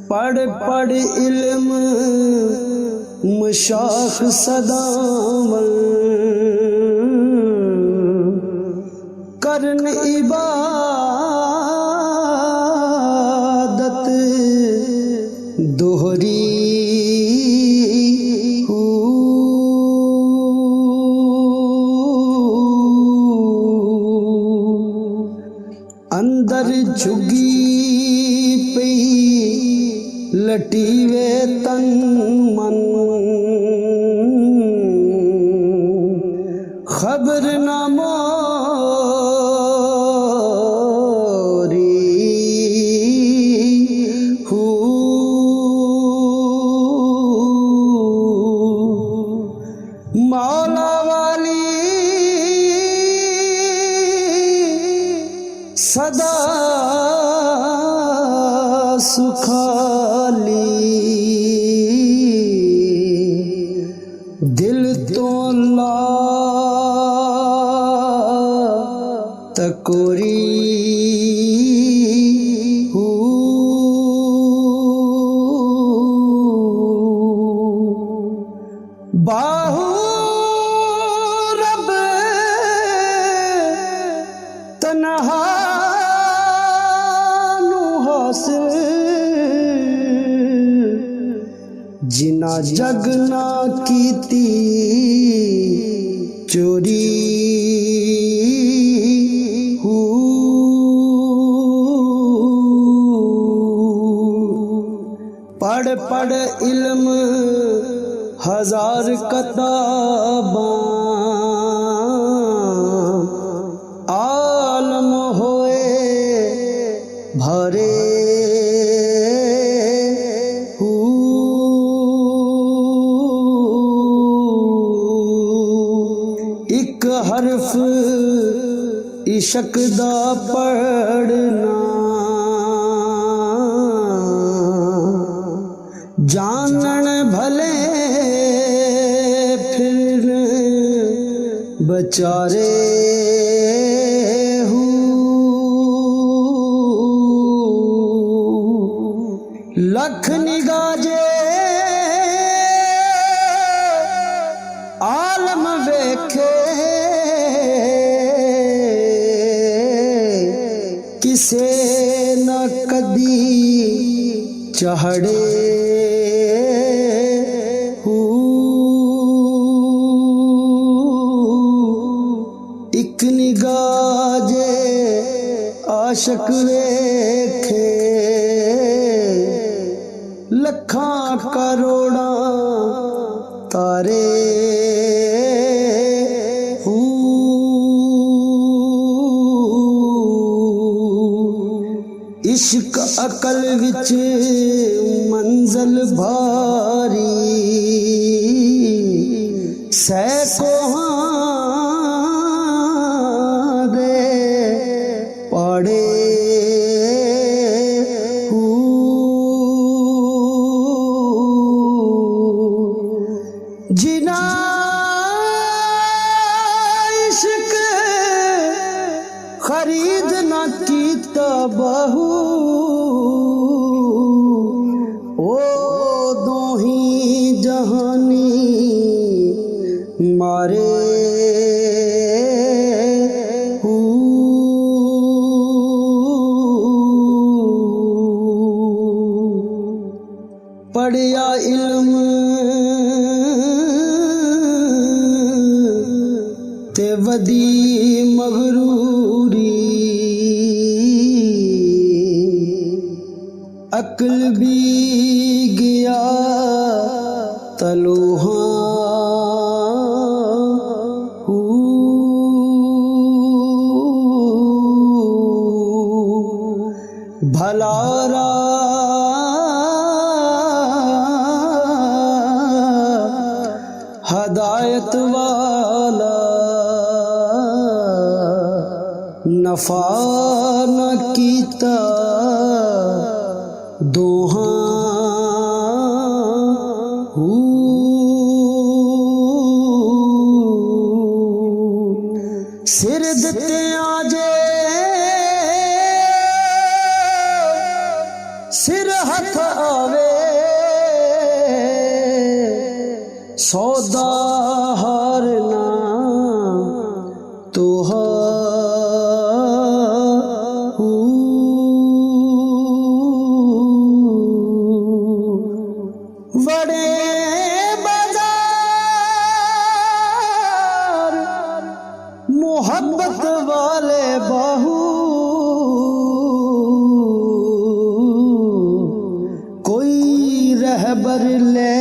पढ़ पढ़ इल्म मशाख सदावल करन इबादत दोहरी अंदर झुगी पई लटीवे तन मन खबर न मोरी मौला वाली सदा सुखाली दिल तो ला तकोरी बाहू रब तन्हा जिना जग ना कीती चोरी पढ़ पढ़ इल्म हजार किताबां आलम होए भरे एक हरफ इश्क दा पढ़ना जानन भले फिर बचारे लख निगाजे आलम वेखे किसे न कदी चढ़े एक निगाजे आशिक वेखे लखां करोड़ा तारे इश्क अकल विच मंजल भारी सैकों दे पड़े जिना इश्क खरीद न कीता बहू ओ दोही जहानी मारे पढ़िया इल्म ते वदी मगरूरी अक्ल भी गया तलोहा भलारा हदायत वाला नफा न कीता दोहा सिर दिते आजे सिर हथ आवे सौदा हारना बड़े बाजार मोहब्बत वाले बाहू कोई रहबर ले